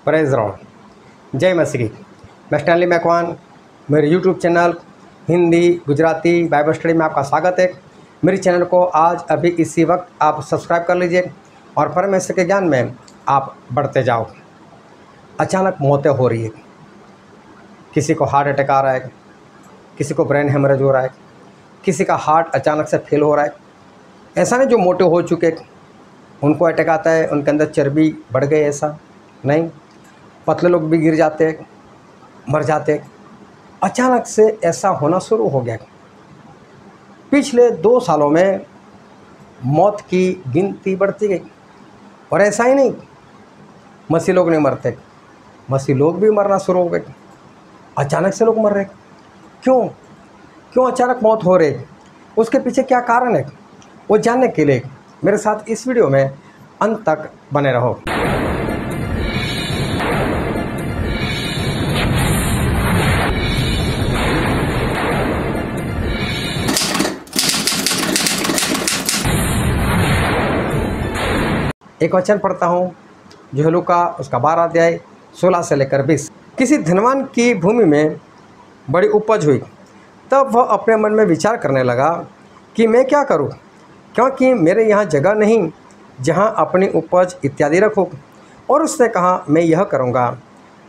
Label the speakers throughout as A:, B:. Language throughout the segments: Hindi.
A: Praise Lord. जय मसीह। मैं स्टैनली मैकवान, मेरे YouTube channel Hindi Gujarati Bible study में आपका स्वागत है। मेरे चैनल को आज अभी इसी वक्त आप सब्सक्राइब कर लीजिए और परमेश्वर के ज्ञान में आप बढ़ते जाओ। अचानक मौतें हो रही है, किसी को हार्ट अटैक आ रहा है, किसी को ब्रेन हेमरेज हो रहा है, किसी का हार्ट अचानक से फेल हो रहा है। ऐसा नहीं जो मोटे हो चुके उनको अटैक आता है, उनके अंदर चर्बी बढ़ गई, ऐसा नहीं। पतले लोग भी गिर जाते हैं, मर जाते हैं। अचानक से ऐसा होना शुरू हो गया। पिछले 2 सालों में मौत की गिनती बढ़ती गई। और ऐसा ही नहीं मसीह लोग नहीं मरते, मसीह लोग भी मरना शुरू हो गए। अचानक से लोग मर रहे। क्यों अचानक मौत हो रही? उसके पीछे क्या कारण है, वो जानने के लिए मेरे साथ इस वीडियो में अंत तक बने रहो। एक वचन पढ़ता हूँ जो है लूका उसका 12 अध्याय 16 से लेकर 20। किसी धनवान की भूमि में बड़ी उपज हुई। तब वह अपने मन में विचार करने लगा कि मैं क्या करूँ, क्योंकि मेरे यहाँ जगह नहीं जहाँ अपनी उपज इत्यादि रखूँ। और उसने कहा, मैं यह करूँगा,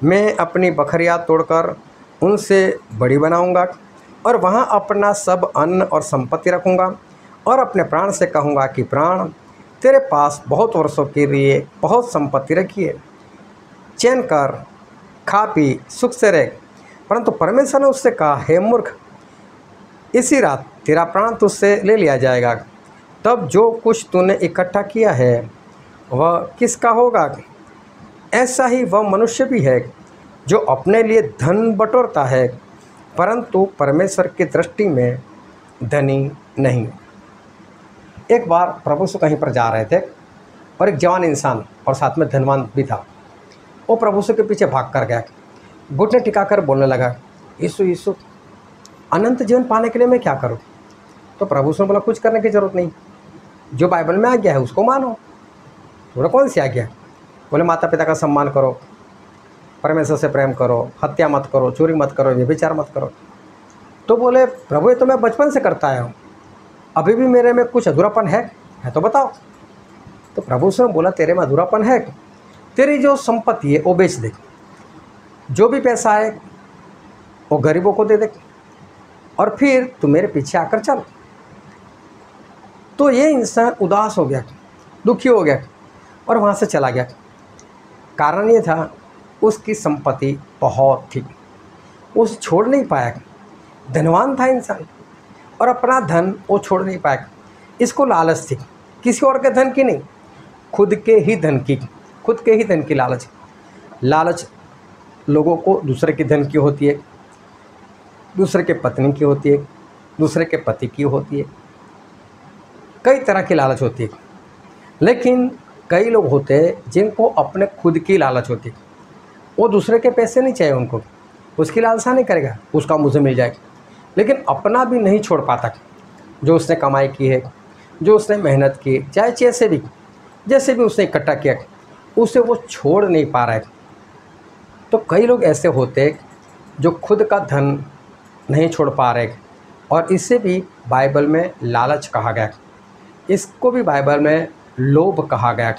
A: मैं अपनी बकरियाँ तोड़कर उनसे बड़ी बनाऊँगा और वहाँ अपना सब अन्न और संपत्ति रखूँगा और अपने प्राण से कहूँगा कि प्राण, तेरे पास बहुत वर्षों के लिए बहुत संपत्ति रखी है, चैन कर, खा पी, सुख से रह। परंतु परमेश्वर ने उससे कहा, हे मूर्ख, इसी रात तेरा प्राण तुझसे ले लिया जाएगा। तब जो कुछ तूने इकट्ठा किया है वह किसका होगा? ऐसा ही वह मनुष्य भी है जो अपने लिए धन बटोरता है, परंतु परमेश्वर की दृष्टि में धनी नहीं। एक बार प्रभु से कहीं पर जा रहे थे और एक जवान इंसान और साथ में धनवान भी था। वो प्रभु से के पीछे भाग कर गया, घुटने टिकाकर बोलने लगा, यीशु यीशु, अनंत जीवन पाने के लिए मैं क्या करूं? तो प्रभु से बोला, कुछ करने की ज़रूरत नहीं, जो बाइबल में आज्ञा है उसको मानो। बोला, कौन सी आज्ञा? बोले, माता पिता का सम्मान करो, परमेश्वर से प्रेम करो, हत्या मत करो, चोरी मत करो, व्यभिचार मत करो। तो बोले, प्रभु ये तो मैं बचपन से करता आया हूँ, अभी भी मेरे में कुछ अधूरापन है तो बताओ। तो प्रभु से बोला, तेरे में अधूरापन है, तेरी जो संपत्ति है वो बेच दे, जो भी पैसा है वो गरीबों को दे दे, और फिर तू मेरे पीछे आकर चल। तो ये इंसान उदास हो गया, दुखी हो गया और वहाँ से चला गया। कारण ये था, उसकी संपत्ति बहुत थी, उसे छोड़ नहीं पाया। धनवान था इंसान और अपना धन वो छोड़ नहीं पाया। इसको लालच थी, किसी और के धन की नहीं, खुद के ही धन की लालच लोगों को दूसरे के धन की होती है, दूसरे के पत्नी की होती है, दूसरे के पति की होती है, कई तरह की लालच होती है। लेकिन कई लोग होते हैं जिनको अपने खुद की लालच होती है, वो दूसरे के पैसे नहीं चाहिए उनको, उसकी लालसा नहीं करेगा, उसका मुझे मिल जाएगा, लेकिन अपना भी नहीं छोड़ पाता। जो उसने कमाई की है, जो उसने मेहनत की, चाहे जैसे भी उसने इकट्ठा किया, उसे वो छोड़ नहीं पा रहा है। तो कई लोग ऐसे होते हैं जो खुद का धन नहीं छोड़ पा रहे, और इसे भी बाइबल में लालच कहा गया, इसको भी बाइबल में लोभ कहा गया।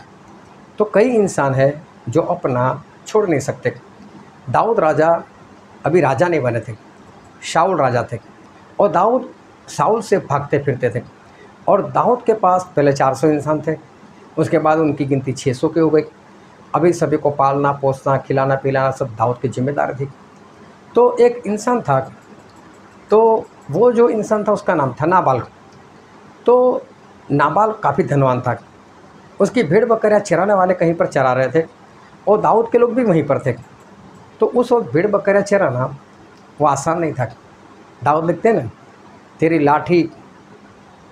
A: तो कई इंसान है जो अपना छोड़ नहीं सकते। दाऊद राजा अभी राजा नहीं बने थे, शाऊल राजा थे, और दाऊद शाऊल से भागते फिरते थे। और दाऊद के पास पहले 400 इंसान थे, उसके बाद उनकी गिनती 600 की हो गई। अभी सभी को पालना पोसना खिलाना पिलाना सब दाऊद की जिम्मेदारी थी। तो एक इंसान था, तो वो जो इंसान था उसका नाम था नाबाल। तो नाबाल काफ़ी धनवान था, उसकी भेड़ बकरियाँ चराने वाले कहीं पर चरा रहे थे और दाऊद के लोग भी वहीं पर थे। तो उस वक्त भेड़ बकरियाँ चराना वो आसान नहीं था। दाऊद लिखते हैं ना, तेरी लाठी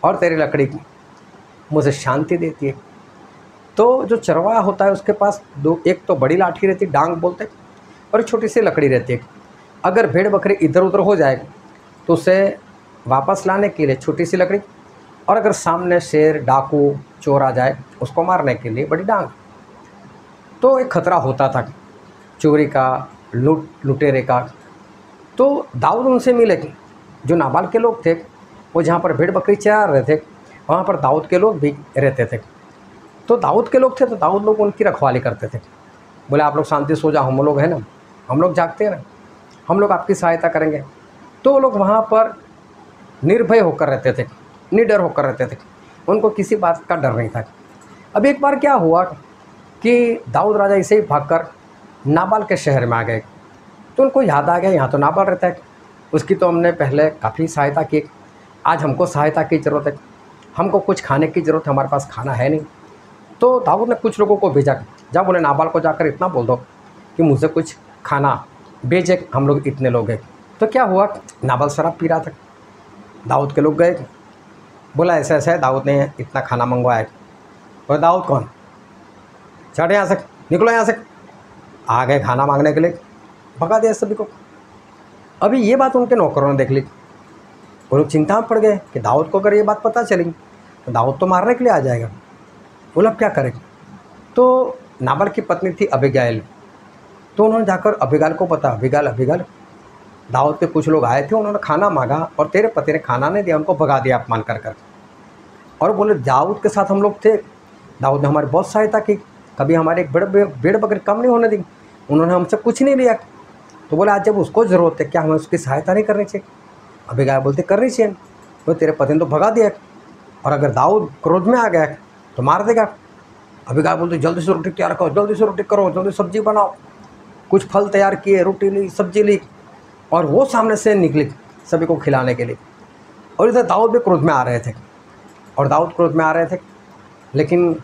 A: और तेरी लकड़ी मुझे शांति देती है। तो जो चरवाहा होता है उसके पास एक तो बड़ी लाठी रहती, डांग बोलते, और एक छोटी सी लकड़ी रहती है। अगर भेड़ बकरी इधर उधर हो जाए तो उसे वापस लाने के लिए छोटी सी लकड़ी, और अगर सामने शेर डाकू चोर आ जाए उसको मारने के लिए बड़ी डांग। तो एक खतरा होता था। चोरी का, लुटेरे का। तो दाऊद उनसे मिले। जो नाबाल के लोग थे, वो जहाँ पर भेड़ बकरी चरा रहे थे, वहाँ पर दाऊद के लोग भी रहते थे। तो दाऊद के लोग थे, तो दाऊद लोग उनकी रखवाली करते थे। बोले आप लोग शांति सो जाओ, हम लोग हैं ना, हम लोग जागते हैं ना, हम लोग आपकी सहायता करेंगे। तो वो लोग वहाँ पर निर्भय होकर रहते थे, निडर होकर रहते थे, उनको किसी बात का डर नहीं था। अब एक बार क्या हुआ कि दाऊद राजा इसे ही भागकर नाबाल के शहर में आ गए। तो उनको याद आ गया यहाँ तो नाबाल रहता है, उसकी तो हमने पहले काफ़ी सहायता की, आज हमको सहायता की ज़रूरत है, हमको कुछ खाने की ज़रूरत है, हमारे पास खाना है नहीं। तो दाऊद ने कुछ लोगों को भेजा, जा बोले नाबाल को जाकर इतना बोल दो कि मुझे कुछ खाना भेजे, हम लोग इतने लोग हैं। तो क्या हुआ, नाबाल शराब पी रहा था, दाऊद के लोग गए, बोला ऐसा ऐसा है, दाऊद ने इतना खाना मंगवाया। और दाऊद कौन, चढ़ यहाँ से, निकलो यहाँ से। आ गए खाना मांगने के लिए, भगा दिया सभी को। अभी ये बात उनके नौकरों ने देख ली, वो लोग चिंता में पड़ गए कि दाऊद को अगर ये बात पता चली तो दाऊद तो मारने के लिए आ जाएगा, बोला अब क्या करें। तो नाबाल की पत्नी थी अबीगैल, तो उन्होंने जाकर अबीगैल को पता, अबीगैल दाऊद के कुछ लोग आए थे, उन्होंने खाना मांगा और तेरे पति ने खाना नहीं दिया, उनको भगा दिया अपमान कर कर। और बोले दाऊद के साथ हम लोग थे, दाऊद ने हमारी बहुत सहायता की, कभी हमारे एक भेड़ बकरी कम नहीं होने दी, उन्होंने हमसे कुछ नहीं लिया। तो बोले आज जब उसको ज़रूरत है, क्या हमें उसकी सहायता नहीं करनी चाहिए। अबीगैल बोलते करनी चाहिए, तो तेरे पति ने तो भगा दिया, और अगर दाऊद क्रोध में आ गया तो मार देगा। अबीगैल बोलते जल्दी से रोटी तैयार करो, जल्दी से रोटी करो, जल्दी सब्जी बनाओ। कुछ फल तैयार किए, रोटी ली, सब्जी ली, और वो सामने से निकली सभी को खिलाने के लिए। और इधर दाऊद भी क्रोध में आ रहे थे, और दाऊद क्रोध में आ रहे थे, लेकिन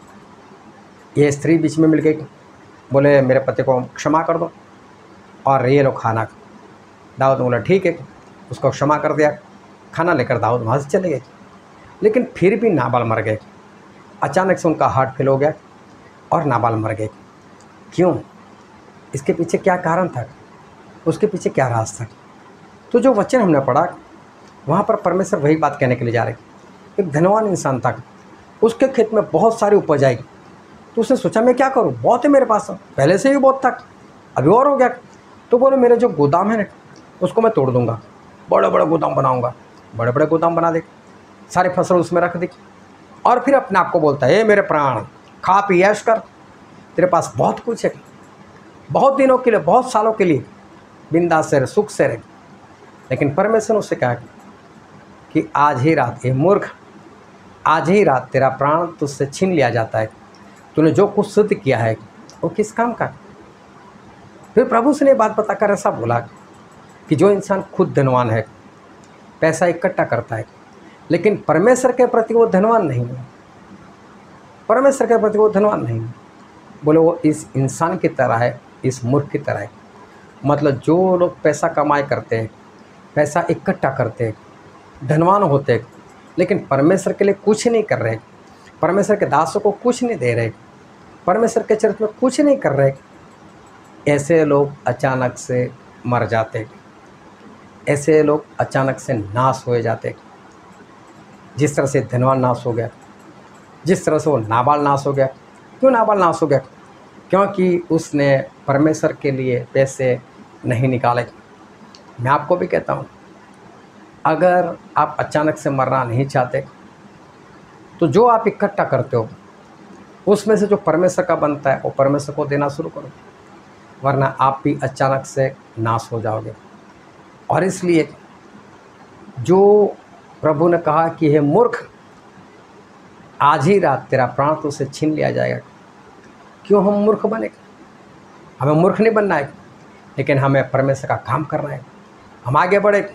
A: ये स्त्री बीच में मिल गई, बोले मेरे पति को क्षमा कर दो और ये लो खाना। दाऊद ने बोला ठीक है, उसको क्षमा कर दिया, खाना लेकर दाऊद वहाँ से चले गए। लेकिन फिर भी नाबाल मर गए। अचानक से उनका हार्ट फेल हो गया और नाबाल मर गए। क्यों, इसके पीछे क्या कारण था, उसके पीछे क्या राज था। तो जो वचन हमने पढ़ा वहाँ पर परमेश्वर वही बात कहने के लिए जा रहे। एक धनवान इंसान था, उसके खेत में बहुत सारी उपज आई, तो उसने सोचा मैं क्या करूँ, बहुत है मेरे पास, पहले से ही बहुत था, अभी और हो गया। तो बोले मेरे जो गोदाम है ना उसको मैं तोड़ दूँगा, बड़े बड़े गोदाम बनाऊँगा। बड़े बड़े गोदाम बना दे, सारी फसल उसमें रख दी, और फिर अपने आप को बोलता है मेरे प्राण खा पी ऐश कर, तेरे पास बहुत कुछ है, बहुत दिनों के लिए, बहुत सालों के लिए बिंदास से रहे, सुख से रहे। लेकिन परमेश्वर ने उससे कहा कि आज ही रात, ये मूर्ख, आज ही रात तेरा प्राण तुझसे छीन लिया जाता है, तूने जो कुछ सिद्ध किया है वो किस काम का। फिर प्रभु से ने बात बताकर ऐसा बोला कि जो इंसान खुद धनवान है, पैसा इकट्ठा करता है, लेकिन परमेश्वर के प्रति वो धनवान नहीं है, परमेश्वर के प्रति वो धनवान नहीं है, बोले वो इस इंसान की तरह है, इस मूर्ख की तरह है। मतलब जो लोग पैसा कमाई करते हैं, पैसा इकट्ठा करते हैं, धनवान होते हैं, लेकिन परमेश्वर के लिए कुछ नहीं कर रहे, परमेश्वर के दासों को कुछ नहीं दे रहे, परमेश्वर के चरित्र में कुछ नहीं कर रहे, ऐसे लोग अचानक से मर जाते, ऐसे लोग अचानक से नाश हो जाते। जिस तरह से धनवान नाश हो गया, जिस तरह से वो नाबाल नाश हो गया। क्यों नाबाल नाश हो गया, क्योंकि उसने परमेश्वर के लिए पैसे नहीं निकाले। मैं आपको भी कहता हूँ, अगर आप अचानक से मरना नहीं चाहते तो जो आप इकट्ठा करते हो उसमें से जो परमेश्वर का बनता है वो परमेश्वर को देना शुरू करो, वरना आप भी अचानक से नाश हो जाओगे। और इसलिए जो प्रभु ने कहा कि हे मूर्ख, आज ही रात तेरा प्राण तुझसे छीन लिया जाएगा। क्यों हम मूर्ख बने, हमें मूर्ख नहीं बनना है, लेकिन हमें परमेश्वर का काम करना है। हम आगे बढ़े,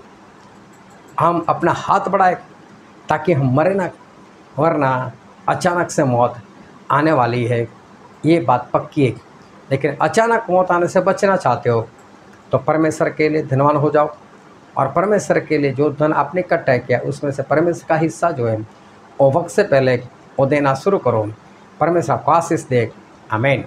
A: हम अपना हाथ बढ़ाए ताकि हम मरे ना, वरना अचानक से मौत आने वाली है, ये बात पक्की है। लेकिन अचानक मौत आने से बचना चाहते हो तो परमेश्वर के लिए धनवान हो जाओ, और परमेश्वर के लिए जो धन आपने इकट्ठा किया उसमें से परमेश्वर का हिस्सा जो है वो वक्त से पहले वो देना शुरू करो। परमेश्वर आपको आशीष दे। आमीन।